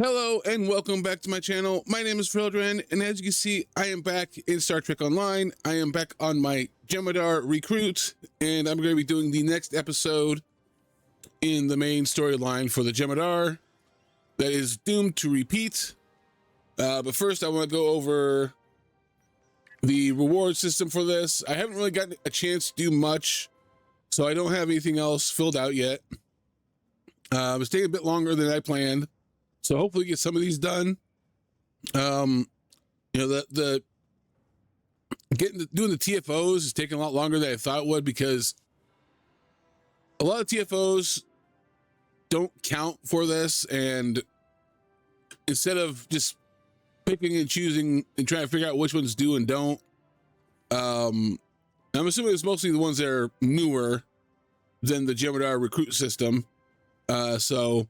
Hello and welcome back to my channel. My name is Frildren, and as you can see, I am back in Star Trek Online. I am back on my Jem'Hadar Recruit, and I'm going to be doing the next episode in the main storyline for the Jem'Hadar that is doomed to repeat. But first, I want to go over the reward system for this. I haven't really gotten a chance to do much, so I don't have anything else filled out yet. It's taking a bit longer than I planned. So hopefully get some of these done. The doing the TFOs is taking a lot longer than I thought it would, because a lot of TFOs don't count for this, and instead of just picking and choosing and trying to figure out which ones do and don't, I'm assuming it's mostly the ones that are newer than the Jem'Hadar recruit system. So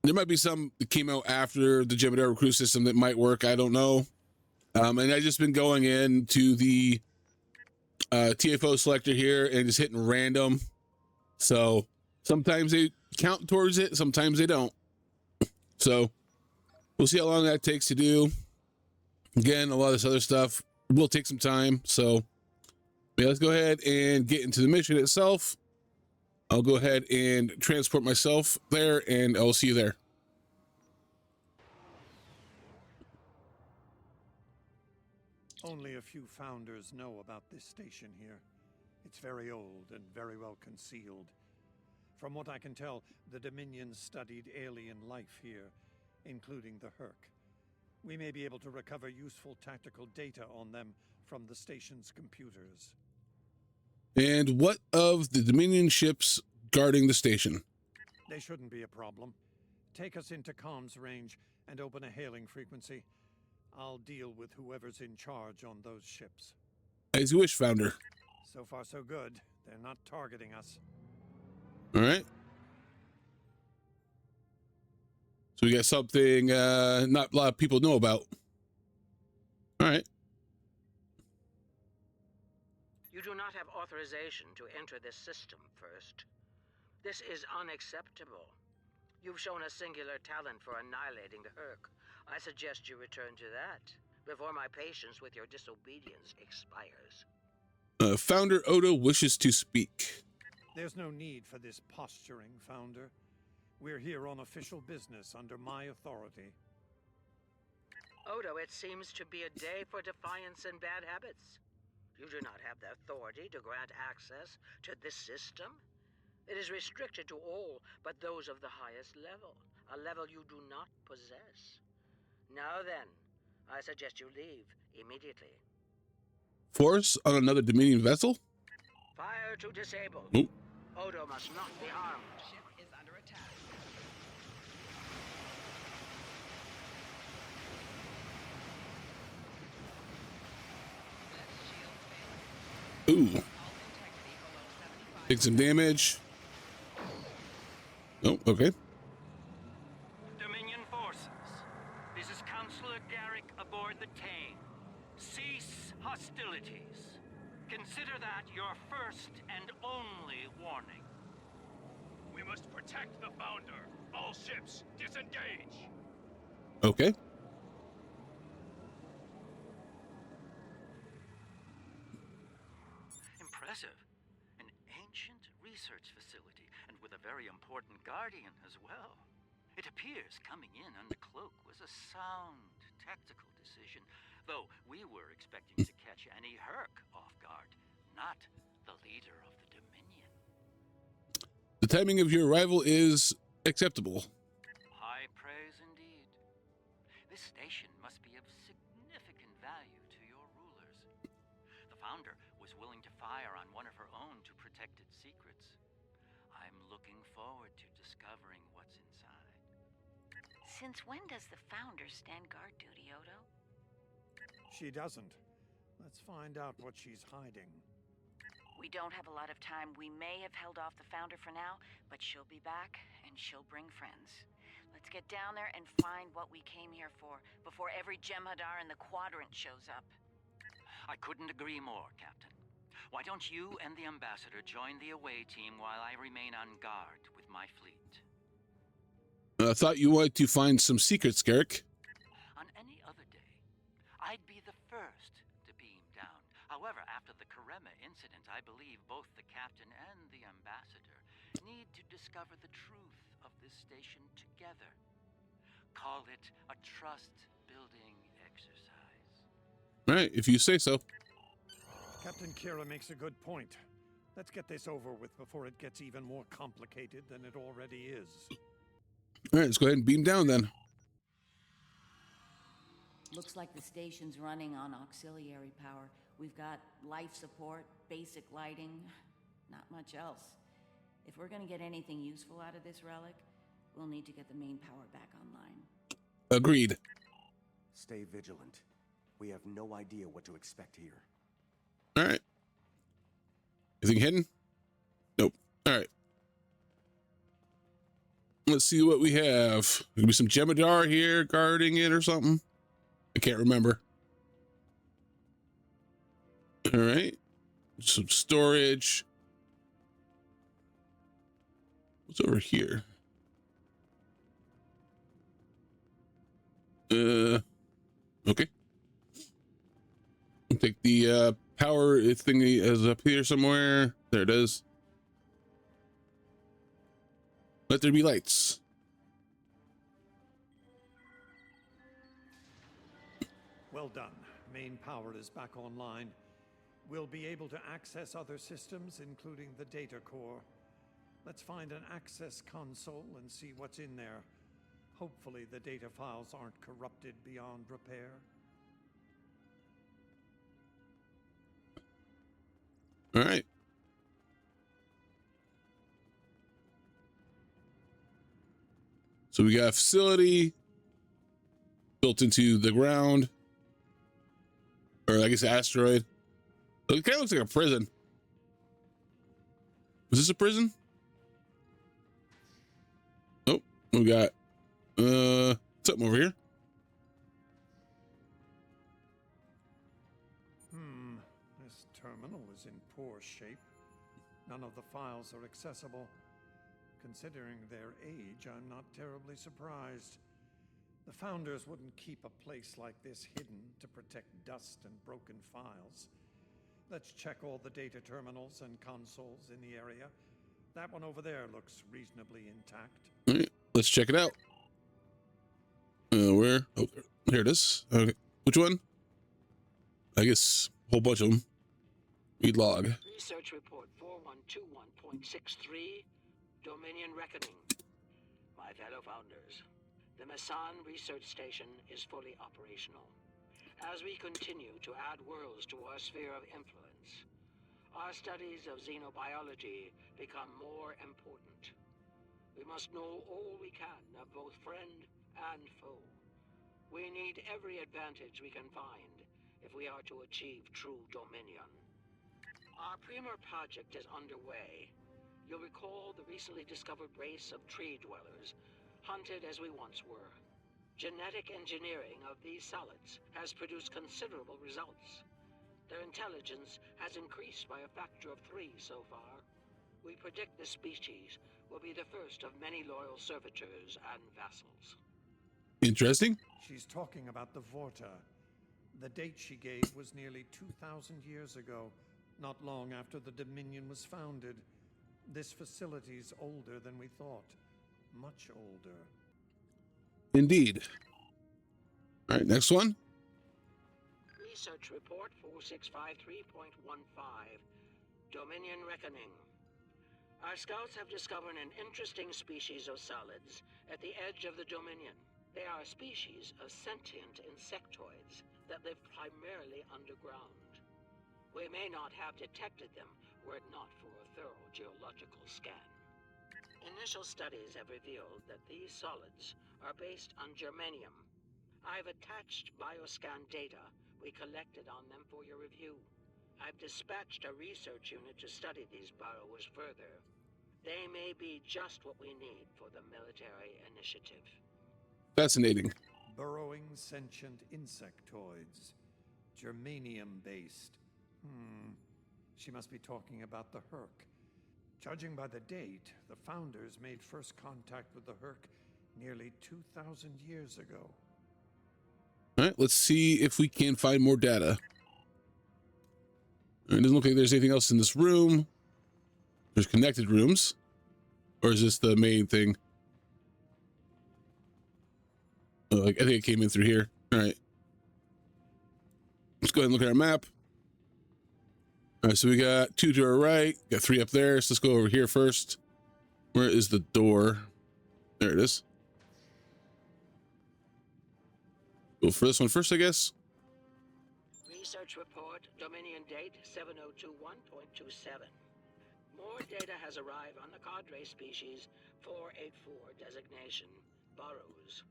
there might be some that came out after the Jem'Hadar recruit system that might work. I don't know. And I just been going into the TFO selector here and just hitting random. So sometimes they count towards it, sometimes they don't. So we'll see how long that takes to do. Again, a lot of this other stuff will take some time. So yeah, let's go ahead and get into the mission itself. I'll go ahead and transport myself there, and I'll see you there. Only a few founders know about this station here. It's very old and very well concealed. From what I can tell, the Dominion studied alien life here, including the Herc. We may be able to recover useful tactical data on them from the station's computers. And what of the Dominion ships guarding the station? They shouldn't be a problem. Take us into comms range and open a hailing frequency. I'll deal with whoever's in charge on those ships. As you wish, Founder. So far, so good. They're not targeting us. All right. So we got something not a lot of people know about. All right. You do not have authorization to enter this system first. This is unacceptable. You've shown a singular talent for annihilating the Herc. I suggest you return to that before my patience with your disobedience expires. Founder Odo wishes to speak. There's no need for this posturing, Founder. We're here on official business under my authority. Odo, it seems to be a day for defiance and bad habits. You do not have the authority to grant access to this system. It is restricted to all but those of the highest level, a level you do not possess. Now then, I suggest you leave immediately. Force on another Dominion vessel? Fire to disable. Nope. Odo must not be harmed. Ship is under attack. Ooh. All integrity below 75. Take some damage. Oh, okay. Dominion forces, this is Counselor Garrick aboard the Tane. Cease hostilities. Consider that your first and only warning. We must protect the Founder. All ships, disengage. Okay. Impressive. An ancient research facility, and with a very important guardian as well. It appears coming in under cloak was a sound tactical decision, though we were expecting to catch any Herc off guard, not the leader of the Dominion. The timing of your arrival is acceptable. High praise indeed. This station must be of significant value to your rulers. The Founder was willing to fire on one of her own to protect its secrets. I'm looking forward to discovering what's inside. Since when does the Founder stand guard duty, Odo? She doesn't. Let's find out what she's hiding. We don't have a lot of time. We may have held off the Founder for now, but she'll be back, and she'll bring friends. Let's get down there and find what we came here for, before every Jem'Hadar in the Quadrant shows up. I couldn't agree more, Captain. Why don't you and the Ambassador join the away team while I remain on guard with my fleet? I thought you wanted to find some secrets, Garrick. On any other day, I'd be the first to beam down. However, after the Karema incident, I believe both the captain and the ambassador need to discover the truth of this station together. Call it a trust-building exercise. All right, if you say so. Captain Kira makes a good point. Let's get this over with before it gets even more complicated than it already is. All right, let's go ahead and beam down then. Looks like the station's running on auxiliary power. We've got life support, basic lighting, not much else. If we're gonna get anything useful out of this relic, we'll need to get the main power back online. Agreed. Stay vigilant. We have no idea what to expect here. All right. Anything hidden? Nope. All right. Let's see what we have. Maybe some Jemadar here guarding it or something. I can't remember. All right. Some storage. What's over here? Okay. I'll take the power thingy is up here somewhere. There it is. Let there be lights. Well done. Main power is back online. We'll be able to access other systems, including the data core. Let's find an access console and see what's in there. Hopefully the data files aren't corrupted beyond repair. All right. So we got a facility built into the ground, or I guess asteroid. It kind of looks like a prison. Is this a prison? Nope. We got something over here. This terminal is in poor shape. None of the files are accessible. Considering their age, I'm not terribly surprised. The founders wouldn't keep a place like this hidden to protect dust and broken files. Let's check all the data terminals and consoles in the area. That one over there looks reasonably intact. All right, let's check it out. Where? Oh, here it is. Okay, which one? I guess a whole bunch of them. Read log. Research report 4121.63, Dominion Reckoning. My fellow founders, the Masan research station is fully operational. As we continue to add worlds to our sphere of influence, our studies of xenobiology become more important. We must know all we can of both friend and foe. We need every advantage we can find if we are to achieve true dominion. Our premier project is underway. You'll recall the recently discovered race of tree dwellers, hunted as we once were. Genetic engineering of these solids has produced considerable results. Their intelligence has increased by a factor of 3 so far. We predict this species will be the first of many loyal servitors and vassals. Interesting. She's talking about the Vorta. The date she gave was nearly 2,000 years ago, not long after the Dominion was founded. This facility's older than we thought. Much older. Indeed. All right, next one. Research report 4653.15, Dominion Reckoning. Our scouts have discovered an interesting species of solids at the edge of the Dominion. They are a species of sentient insectoids that live primarily underground. We may not have detected them were it not for a thorough geological scan. Initial studies have revealed that these solids are based on germanium. I've attached bioscan data we collected on them for your review. I've dispatched a research unit to study these burrowers further. They may be just what we need for the military initiative. Fascinating. Burrowing sentient insectoids. Germanium-based. She must be talking about the Herc. Judging by the date, the founders made first contact with the Herc nearly 2,000 years ago. All right, let's see if we can find more data. It doesn't look like there's anything else in this room. There's connected rooms. Or is this the main thing? Oh, I think it came in through here. All right. Let's go ahead and look at our map. All right, so we got 2 to our right, got 3 up there. So let's go over here first. Where is the door? There it is. Go for this one first, I guess. Research report, Dominion date 7021.27. More data has arrived on the cadre species 484 designation, Burrows.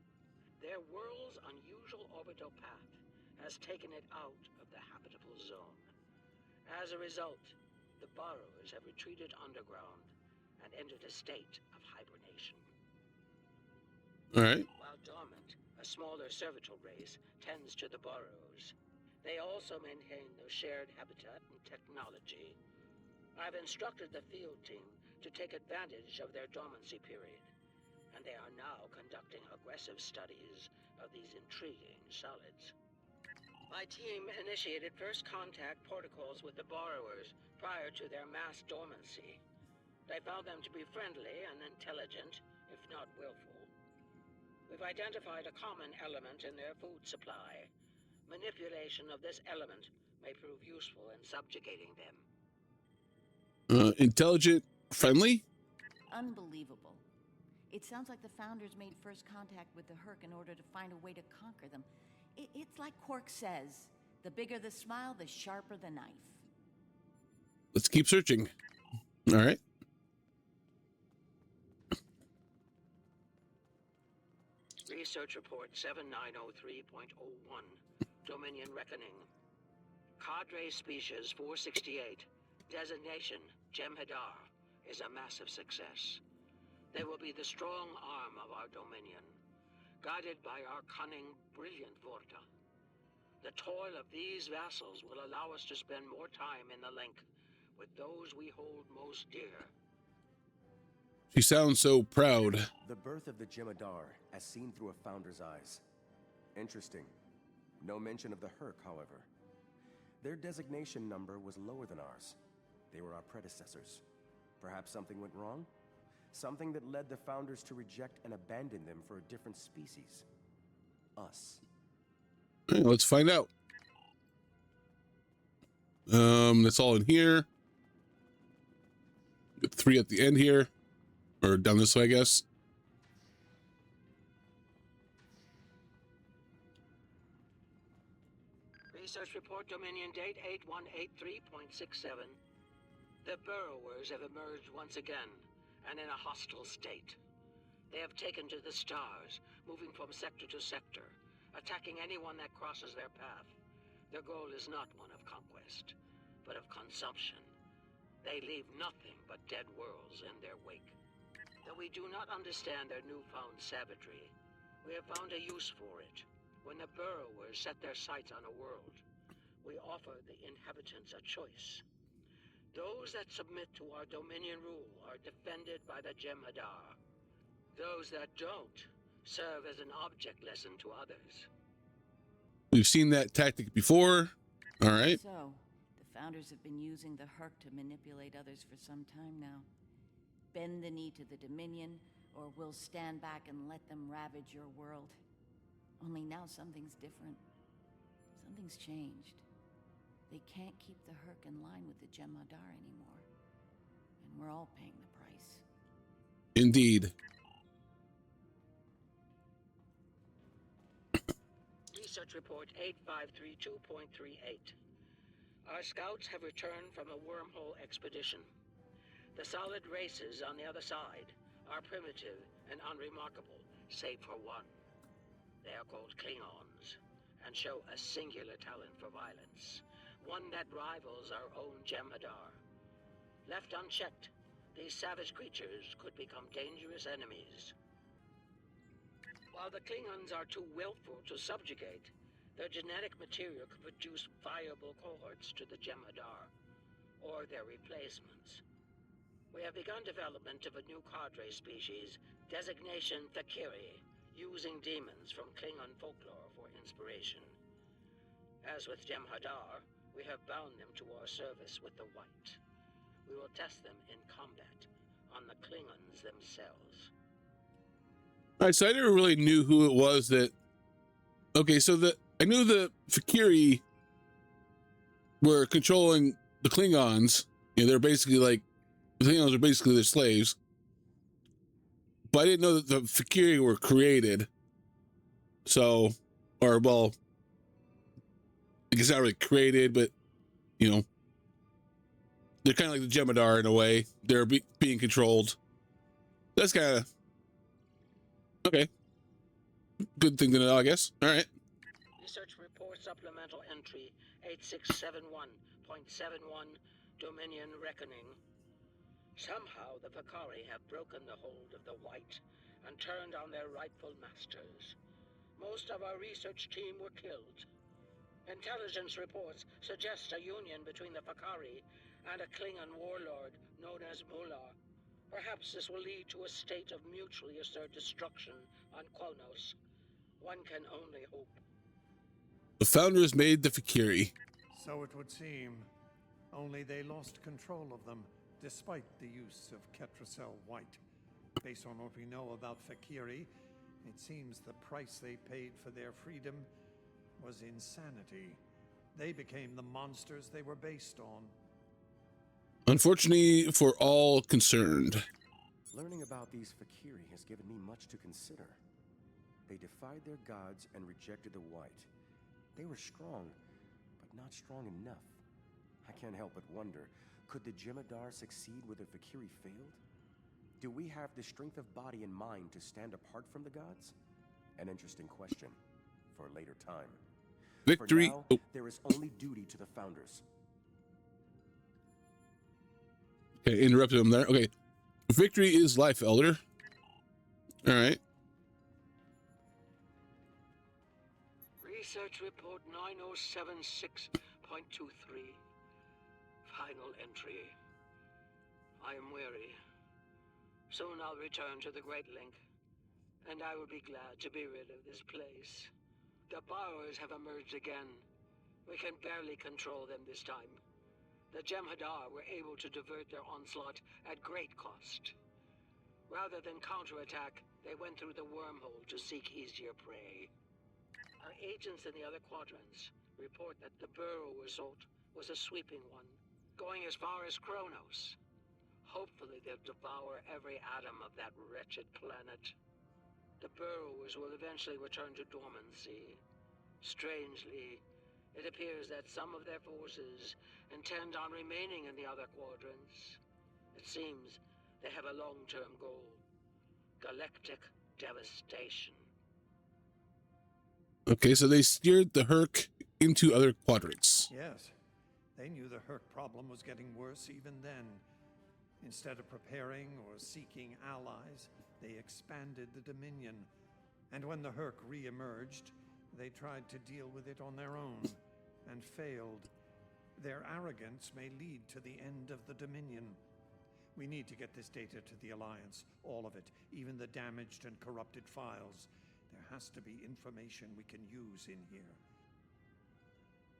Their world's unusual orbital path has taken it out of the habitable zone. As a result, the Burrows have retreated underground and entered a state of hibernation. All right. While dormant, a smaller cervital race tends to the Burrows. They also maintain their shared habitat and technology. I've instructed the field team to take advantage of their dormancy period, and they are now conducting aggressive studies of these intriguing solids. My team initiated first contact protocols with the borrowers prior to their mass dormancy. They found them to be friendly and intelligent, if not willful. We've identified a common element in their food supply. Manipulation of this element may prove useful in subjugating them. Intelligent, friendly? Unbelievable. It sounds like the founders made first contact with the Herc in order to find a way to conquer them. It's like Quark says, the bigger the smile, the sharper the knife. Let's keep searching. All right. Research report 7903.01, Dominion Reckoning. Cadre species 468, designation Jem'Hadar, is a massive success. They will be the strong arm of our Dominion, guided by our cunning, brilliant Vorta. The toil of these vassals will allow us to spend more time in the link with those we hold most dear. She sounds so proud. The birth of the Jem'Hadar as seen through a founder's eyes. Interesting. No mention of the Herc, however. Their designation number was lower than ours. They were our predecessors. Perhaps something went wrong? Something that led the founders to reject and abandon them for a different species. Us. Let's find out. That's all in here. Got 3 at the end here. Or down this way, I guess. Research report Dominion date 8183.67. The burrowers have emerged once again, and in a hostile state. They have taken to the stars, moving from sector to sector, attacking anyone that crosses their path. Their goal is not one of conquest, but of consumption. They leave nothing but dead worlds in their wake. Though we do not understand their newfound savagery, we have found a use for it. When the burrowers set their sights on a world, we offer the inhabitants a choice. Those that submit to our Dominion rule are defended by the Jem'Hadar. Those that don't serve as an object lesson to others. We've seen that tactic before. All right. So, the founders have been using the Herc to manipulate others for some time now. Bend the knee to the Dominion, or we'll stand back and let them ravage your world. Only now something's different. Something's changed. They can't keep the Herc in line with the Jem'Hadar anymore. And we're all paying the price. Indeed. Research report 8532.38. Our scouts have returned from a wormhole expedition. The solid races on the other side are primitive and unremarkable, save for one. They are called Klingons, and show a singular talent for violence, one that rivals our own Jem'Hadar. Left unchecked, these savage creatures could become dangerous enemies. While the Klingons are too willful to subjugate, their genetic material could produce viable cohorts to the Jem'Hadar, or their replacements. We have begun development of a new cadre species Designation Fakiri, using demons from Klingon folklore for inspiration. As with Jem'Hadar, we have bound them to our service with the White. We will test them in combat on the Klingons themselves. All right, so I never really knew who it was that. Okay, so I knew the Fakiri were controlling the Klingons. You know, they're basically like the Klingons are basically their slaves. But I didn't know that the Fakiri were created. So, or well, I guess not really created, but you know, they're kind of like the Jem'Hadar in a way. They're being controlled. That's kind of okay. Good thing to know, I guess. All right. Research report supplemental entry 8671.71 Dominion Reckoning. Somehow the Fakari have broken the hold of the White and turned on their rightful masters. Most of our research team were killed. Intelligence reports suggest a union between the Fakari and a Klingon warlord known as Mullah. Perhaps this will lead to a state of mutually assured destruction on Qualnos. One can only hope. The founders made the Fakiri. So it would seem. Only they lost control of them, despite the use of Ketracel White. Based on what we know about Fakiri, it seems the price they paid for their freedom was insanity. They became the monsters they were based on. Unfortunately for all concerned. Learning about these Fakiri has given me much to consider. They defied their gods and rejected the White. They were strong, but not strong enough. I can't help but wonder, could the Jem'Hadar succeed where the Fakiri failed? Do we have the strength of body and mind to stand apart from the gods? An interesting question for a later time. Victory. For now, there is only duty to the founders. Okay, interrupted him there. Okay. Victory is life, Elder. All right. Research report 9076.23. Final entry. I am weary. Soon I'll return to the Great Link, and I will be glad to be rid of this place. The powers have emerged again. We can barely control them this time. The Jem'Hadar were able to divert their onslaught at great cost. Rather than counterattack, they went through the wormhole to seek easier prey. Our agents in the other quadrants report that the burrow assault was a sweeping one, going as far as Kronos. Hopefully they'll devour every atom of that wretched planet. The burrowers will eventually return to dormancy. Strangely, it appears that some of their forces intend on remaining in the other quadrants. It seems they have a long-term goal: galactic devastation. Okay, so they steered the Herc into other quadrants. Yes, they knew the Herc problem was getting worse even then. Instead of preparing or seeking allies, they expanded the Dominion. And when the Herc re-emerged, they tried to deal with it on their own, and failed. Their arrogance may lead to the end of the Dominion. We need to get this data to the Alliance, all of it, even the damaged and corrupted files. There has to be information we can use in here.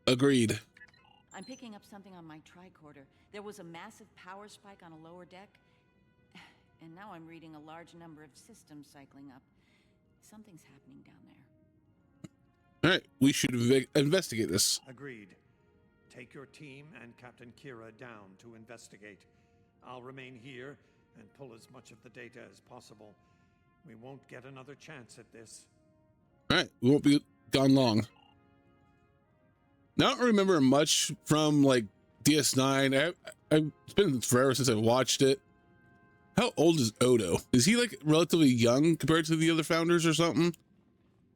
Agreed. I'm picking up something on my tricorder. There was a massive power spike on a lower deck, and now I'm reading a large number of systems cycling up. Something's happening down there. All right, we should investigate this. Agreed. Take your team and Captain Kira down to investigate. I'll remain here and pull as much of the data as possible. We won't get another chance at this. All right, we won't be gone long. Now, I don't remember much from like DS9. It's been forever since I've watched it. How old is Odo? Is he like relatively young compared to the other founders or something?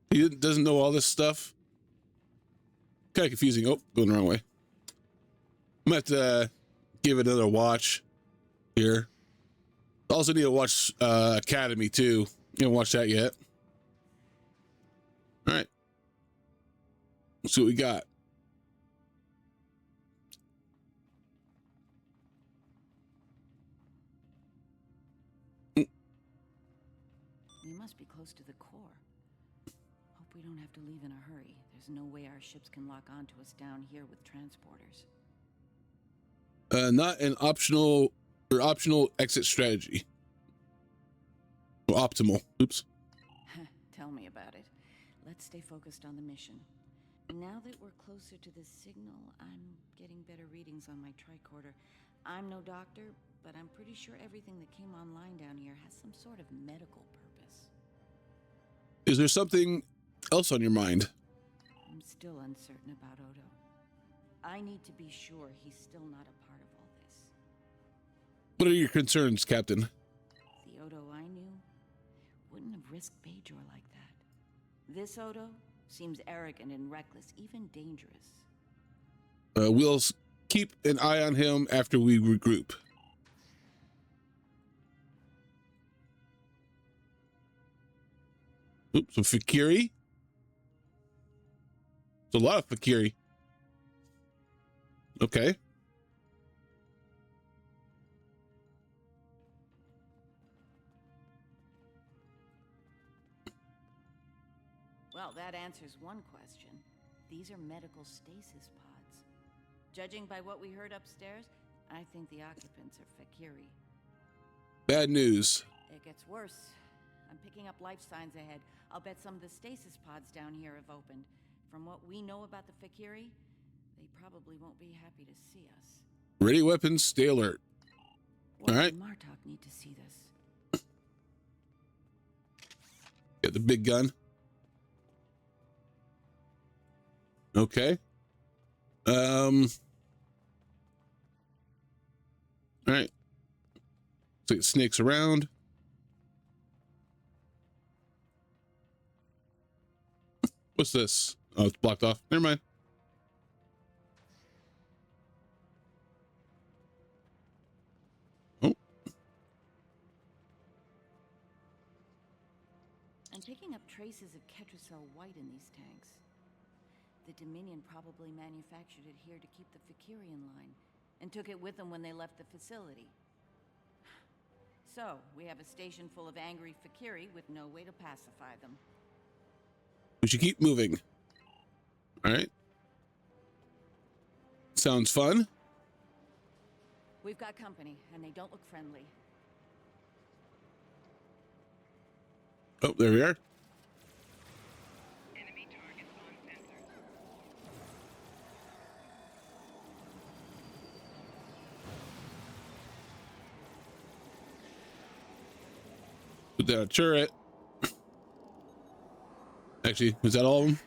He doesn't know all this stuff. Kind of confusing. Oh, going the wrong way. I'm gonna have to give it another watch here. Also need to watch Academy too. You haven't watched that yet. All right. Let's see what we got. don't have to leave in a hurry. There's no way our ships can lock onto us down here with transporters. Not an optional exit strategy. Well, optimal. Oops. Tell me about it. Let's stay focused on the mission. Now that we're closer to the signal, I'm getting better readings on my tricorder. I'm no doctor, but I'm pretty sure everything that came online down here has some sort of medical purpose. Is there something else on your mind? I'm still uncertain about Odo. I need to be sure he's still not a part of all this. What are your concerns, Captain? The Odo I knew wouldn't have risked Bajor like that. This Odo seems arrogant and reckless, even dangerous. We'll keep an eye on him after we regroup. Oops, some Fakiri. It's a lot of Fakiri. Okay. Well, that answers one question. These are medical stasis pods. Judging by what we heard upstairs, I think the occupants are Fakiri. Bad news. It gets worse. I'm picking up life signs ahead. I'll bet some of the stasis pods down here have opened. From what we know about the Fakiri, they probably won't be happy to see us. Ready weapons, stay alert. Why All right. does Martok need to see this? Get the big gun. Okay. All right. So it snakes around. What's this? Oh, it's blocked off. Never mind. Oh. I'm picking up traces of Ketracel white in these tanks. The Dominion probably manufactured it here to keep the Fakiri in line, and took it with them when they left the facility. So, we have a station full of angry Fakiri with no way to pacify them. We should keep moving. All right. Sounds fun. We've got company, and they don't look friendly. Oh, there we are. Enemy targets on sensors. Put down a turret. Actually, was that all of them?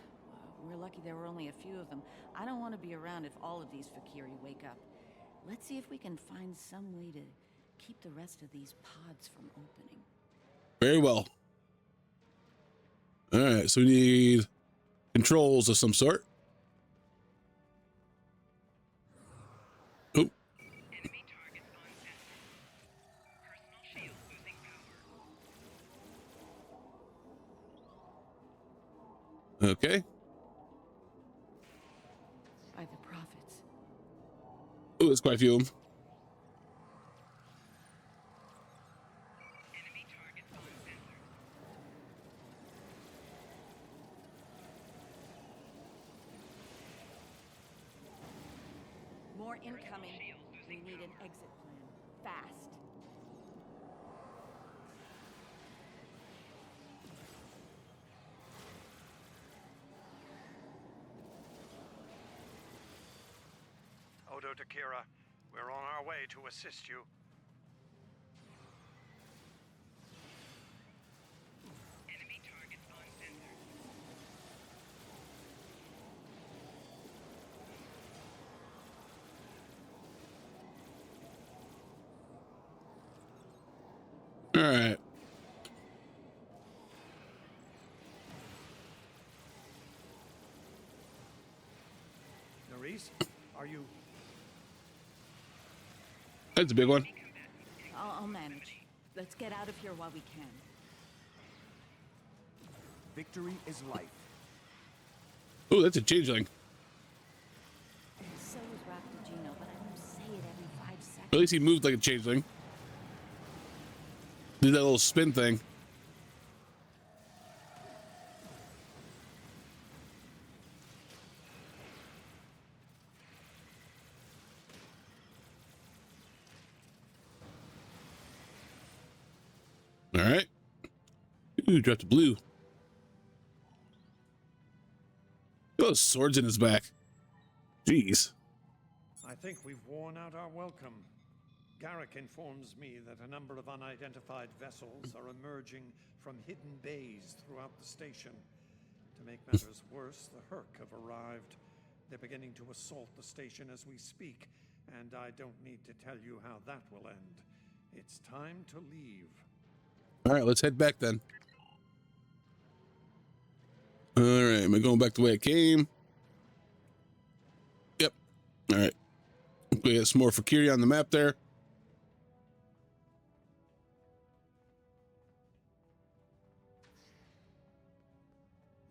We're lucky there were only a few of them. I don't want to be around if all of these Fakiri wake up. Let's see if we can find some way to keep the rest of these pods from opening. Very well. All right, so we need controls of some sort. Oh. Enemy targets on sensors. Personal shield losing power. Okay. By the prophets. Oh, there's quite a few of them. Enemy targets on sensors. More incoming. We need an exit plan. Fast. Odo to Kira, we're on our way to assist you. Enemy targets on sensors. All right. Nerys, are you... That's a big one. I'll manage. Let's get out of here while we can. Victory is life. Oh, that's a changeling. So is Raptogino, but I don't say it every 5 seconds. At least he moved like a changeling. Did that little spin thing. All right. Ooh, dropped a blue. Those swords in his back. Jeez. I think we've worn out our welcome. Garrick informs me that a number of unidentified vessels are emerging from hidden bays throughout the station. To make matters worse, the Herc have arrived. They're beginning to assault the station as we speak, and I don't need to tell you how that will end. It's time to leave. All right, let's head back then. All right, am I going back the way I came? Yep. All right. We got some more for Kiri on the map there.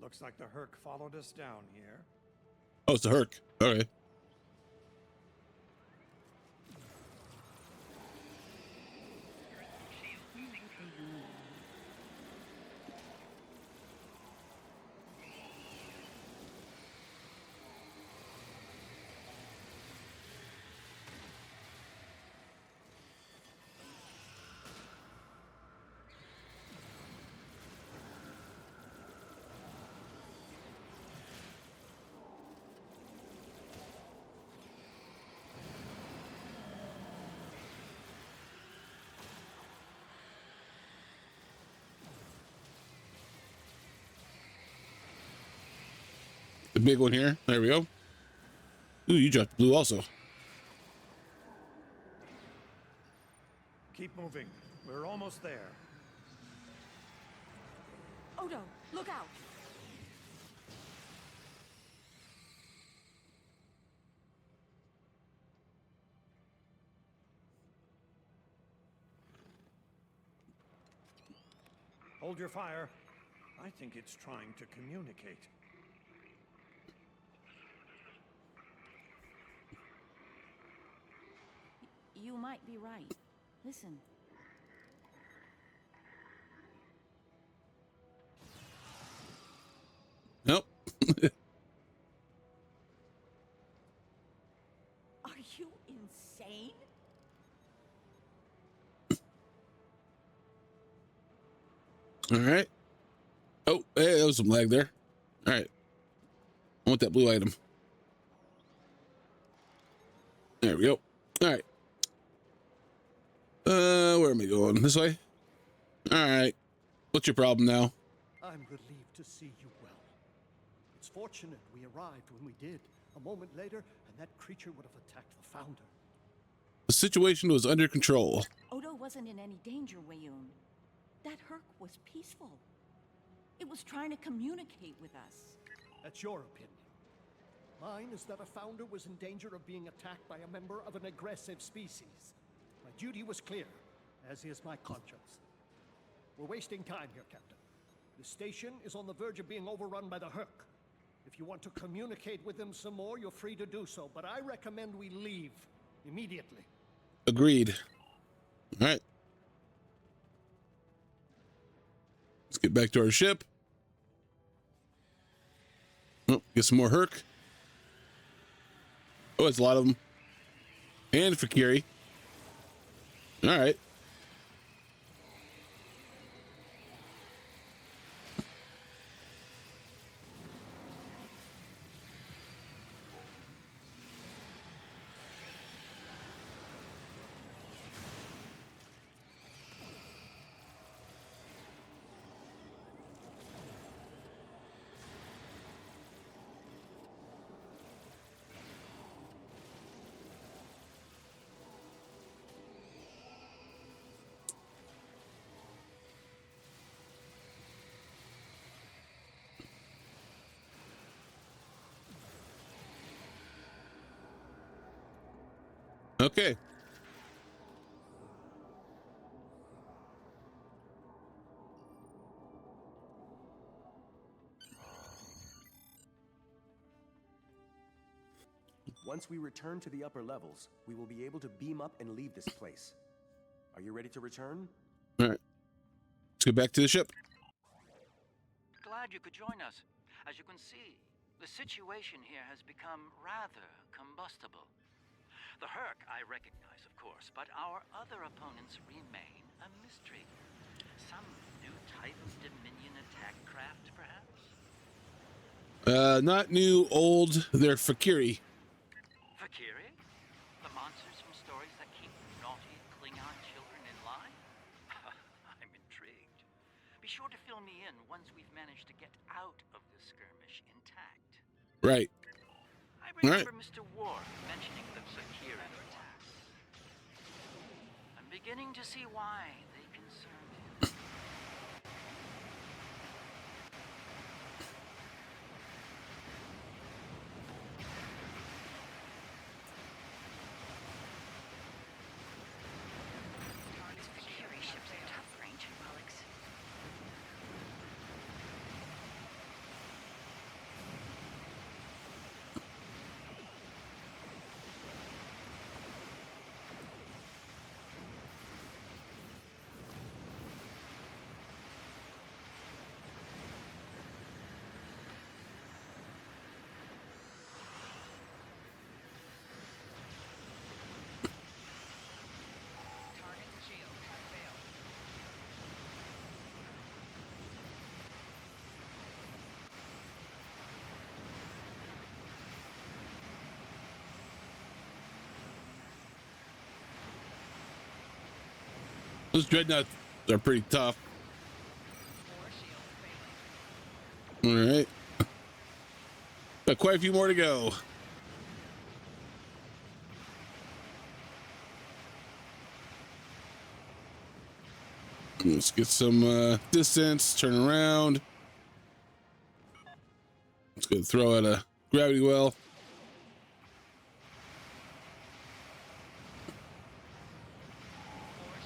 Looks like the Herc followed us down here. Oh, it's the Herc. Okay. The big one here. There we go. Ooh, you dropped blue also. Keep moving. We're almost there. Odo, look out! Hold your fire. I think it's trying to communicate. You might be right. Listen. Nope. Are you insane? All right. Oh, hey, there was some lag there. All right. I want that blue item. There we go. All right. Where am I going? This way? All right. What's your problem now? I'm relieved to see you well. It's fortunate we arrived when we did. A moment later, and that creature would have attacked the Founder. The situation was under control. Odo wasn't in any danger, Wayun. That Herc was peaceful. It was trying to communicate with us. That's your opinion. Mine is that a Founder was in danger of being attacked by a member of an aggressive species. My duty was clear, as is my conscience. We're wasting time here, Captain. The station is on the verge of being overrun by the Herc. If you want to communicate with them some more, you're free to do so, but I recommend we leave immediately. Agreed. All right. Let's get back to our ship. Oh, get some more Herc. Oh, it's a lot of them. And for Kiri. All right. Okay. Once we return to the upper levels, we will be able to beam up and leave this place. Are you ready to return? All right. Let's get back to the ship. Glad you could join us. As you can see, the situation here has become rather combustible. The Herc I recognize, of course, but our other opponents remain a mystery. Some new type of Dominion attack craft, perhaps? Not new, old. They're Fakiri. Fakiri? The monsters from stories that keep naughty Klingon children in line? I'm intrigued. Be sure to fill me in once we've managed to get out of the skirmish intact. Right. I All right. remember Mr. Ward mentioning the Fakiri attack. I'm beginning to see why they concerned him. These Fakiri ships are tough for ancient relics. Target's shields have failed. Those dreadnoughts are pretty tough. 4 shields failing. All right. Got quite a few more to go. Let's get some distance, turn around. Let's go throw out a gravity well.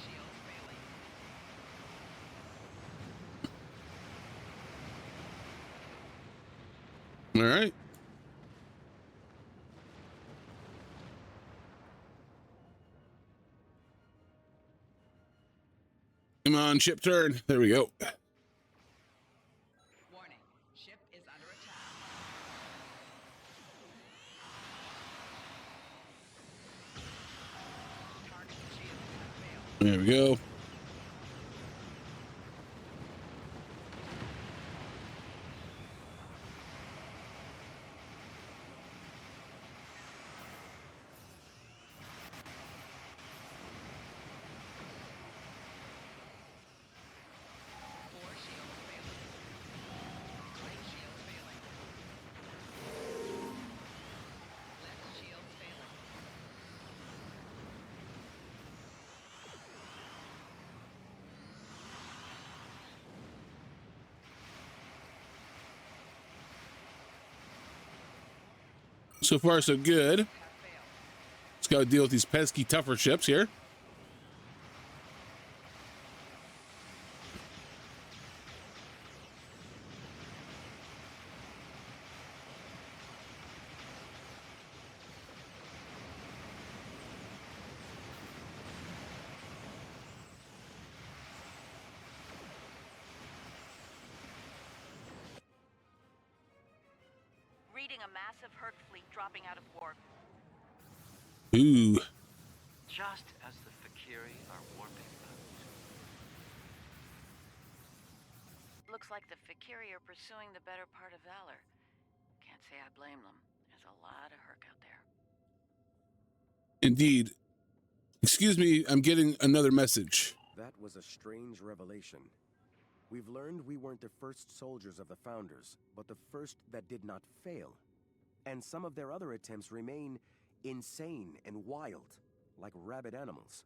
Shields failing. All right. Come on, ship turn. There we go. Warning. Ship is under attack. Target's shields have failed. There we go. So far, so good. Let's go deal with these pesky, tougher ships here. Reading a massive Herc fleet dropping out of warp. Ooh. Just as the Fakiri are warping out. Looks like the Fakiri are pursuing the better part of valor. Can't say I blame them. There's a lot of Herc out there. Indeed. Excuse me, I'm getting another message. That was a strange revelation. We've learned we weren't the first soldiers of the Founders, but the first that did not fail. And some of their other attempts remain insane and wild, like rabid animals.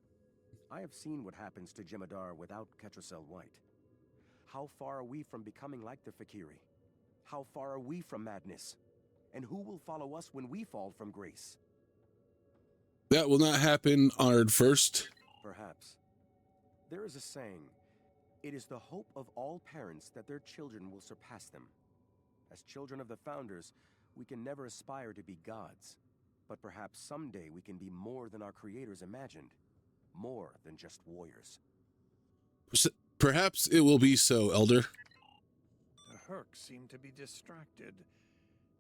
I have seen what happens to Jemadar without Ketracel White. How far are we from becoming like the Fakiri? How far are we from madness? And who will follow us when we fall from grace? That will not happen, Honored First. Perhaps. There is a saying, it is the hope of all parents that their children will surpass them. As children of the Founders, we can never aspire to be gods, but perhaps someday we can be more than our creators imagined, more than just warriors. Perhaps it will be so, Elder. The Herc seem to be distracted.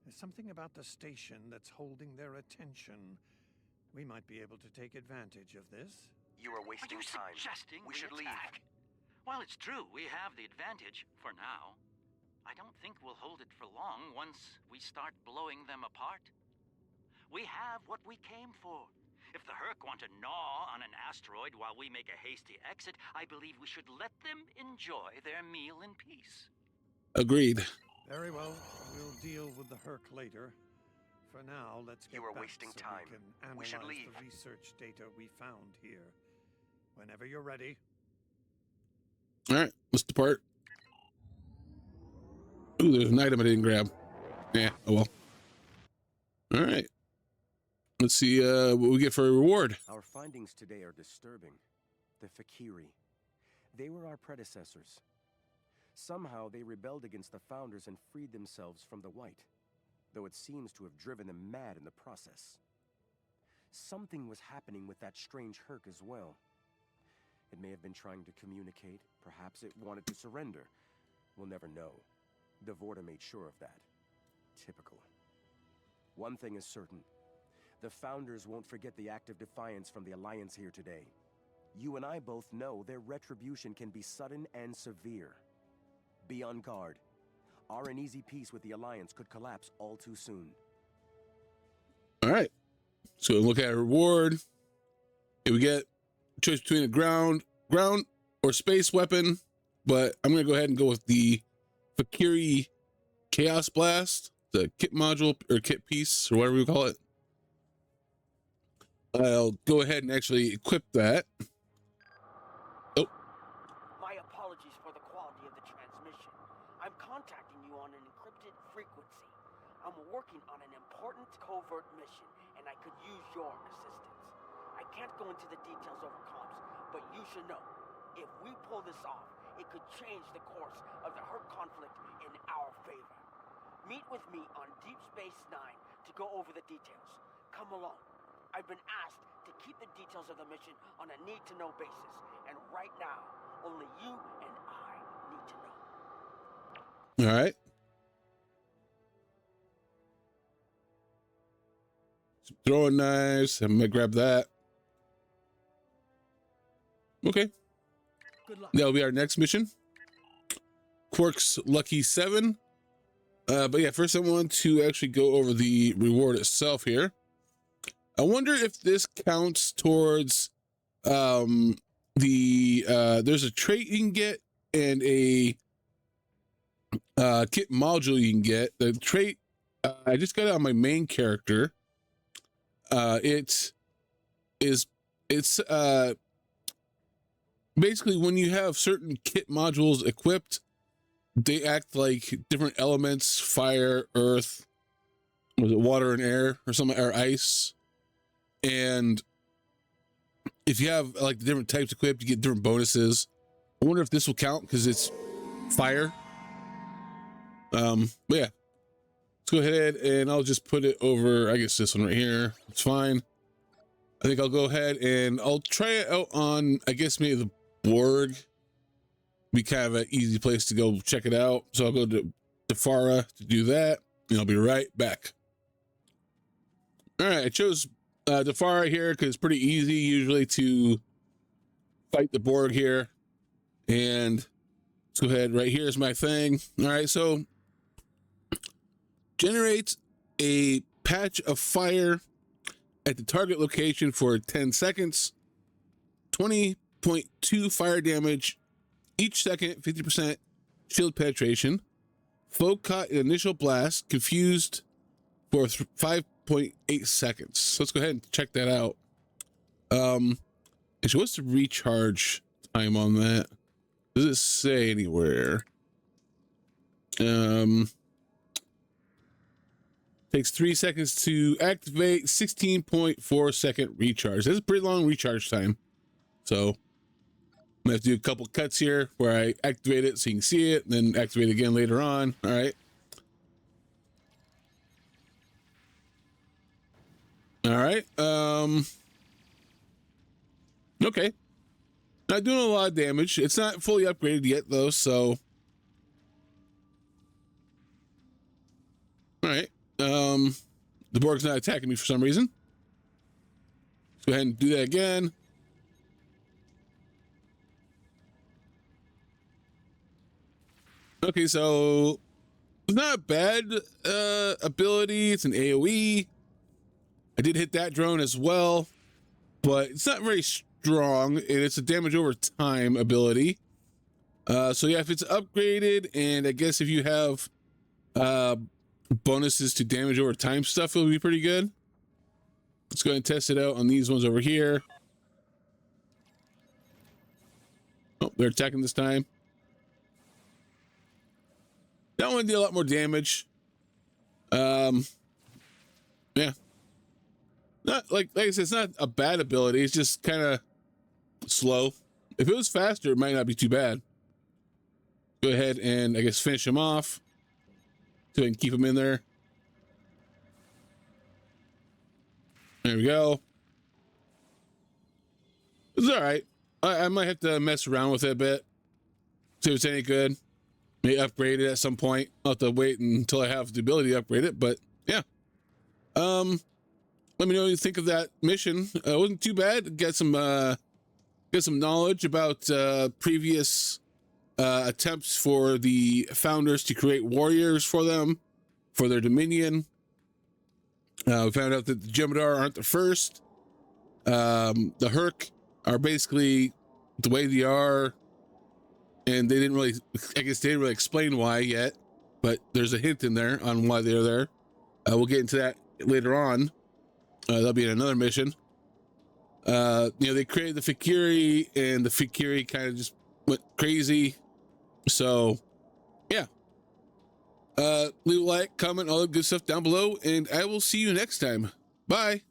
There's something about the station that's holding their attention. We might be able to take advantage of this. You are wasting Are you time. suggesting We should leave. attack? While it's true we have the advantage for now, I don't think we'll hold it for long once we start blowing them apart. We have what we came for. If the Herc want to gnaw on an asteroid while we make a hasty exit, I believe we should let them enjoy their meal in peace. Agreed. Very well. We'll deal with the Herc later. For now, let's get You are back wasting so time. we can We should analyze leave. the research data we found here. Whenever you're ready. All right, let's depart. Ooh, there's an item I didn't grab. Yeah, oh well. All right. Let's see what we get for a reward. Our findings today are disturbing. The Fakiri. They were our predecessors. Somehow they rebelled against the founders and freed themselves from the White, though it seems to have driven them mad in the process. Something was happening with that strange Herc as well. It may have been trying to communicate. Perhaps it wanted to surrender. We'll never know. Devorta made sure of that. Typical. One thing is certain. The Founders won't forget the act of defiance from the Alliance here today. You and I both know their retribution can be sudden and severe. Be on guard. Our uneasy peace with the Alliance could collapse all too soon. All right. So look at a reward. Here we get choice between a ground or space weapon, but I'm gonna go ahead and go with the Fakiri Chaos Blast, the kit module or kit piece or whatever you call it. I'll go ahead and actually equip that. Oh, My apologies for the quality of the transmission. I'm contacting you on an encrypted frequency. I'm working on an important covert mission, and I could use your assistance. I can't go into the details over comms, but you should know, if we pull this off, it could change the course of the Herc conflict in our favor. Meet with me on Deep Space Nine to go over the details. Come along. I've been asked to keep the details of the mission on a need-to-know basis, and right now, only you and I need to know. all right. Some throwing knives. I'm gonna grab that. Okay. Good luck. That'll be our next mission. Quark's Lucky 7. But yeah, first I want to actually go over the reward itself here. I wonder if this counts towards there's a trait you can get and a kit module you can get. The trait I just got it on my main character. It's basically when you have certain kit modules equipped, they act like different elements: fire, earth, was it water and air or something, or ice. And if you have like the different types equipped, you get different bonuses. I wonder if this will count because it's fire. But yeah, let's go ahead and I'll just put it over, I guess this one right here. It's fine. I think I'll go ahead and I'll try it out on, I guess maybe the Borg. Be kind of an easy place to go check it out. So I'll go to Defara to do that, and I'll be right back. All right, I chose Defara here because it's pretty easy usually to fight the Borg here. And let's go ahead. Right here's my thing. All right, so generate a patch of fire at the target location for 10 seconds, 20.2 fire damage each second, 50% shield penetration. Folk caught an initial blast, confused for 5.8 seconds. So let's go ahead and check that out. Actually, what's the recharge time on that? Does it say anywhere? Takes 3 seconds to activate, 16.4 second recharge. That's a pretty long recharge time. So I'm gonna have to do a couple cuts here where I activate it so you can see it, and then activate it again later on. All right. All right. Okay. Not doing a lot of damage. It's not fully upgraded yet though, so. All right. The Borg's not attacking me for some reason. Let's go ahead and do that again. Okay, so it's not a bad ability. It's an AoE. I did hit that drone as well, but it's not very strong, and it's a damage over time ability. So yeah, if it's upgraded, and I guess if you have bonuses to damage over time stuff, it'll be pretty good. Let's go ahead and test it out on these ones over here. Oh, they're attacking this time. That one did a lot more damage. Yeah. Not like I said, it's not a bad ability. It's just kind of slow. If it was faster, it might not be too bad. Go ahead and I guess finish him off. Go ahead and keep him in there. There we go. It's all right. I might have to mess around with it a bit. See if it's any good. May upgrade it at some point. I'll have to wait until I have the ability to upgrade it, but yeah. Let me know what you think of that mission. It wasn't too bad. Get some knowledge about previous attempts for the founders to create warriors for them, for their dominion. We found out that the Jem'Hadar aren't the first. The Herc are basically the way they are, and they didn't really, I guess they didn't really explain why yet, but there's a hint in there on why they're there. We'll get into that later on. That'll be in another mission. They created the Fikiri, and the Fikiri kind of just went crazy. So, yeah. Leave a like, comment, all the good stuff down below, and I will see you next time. Bye.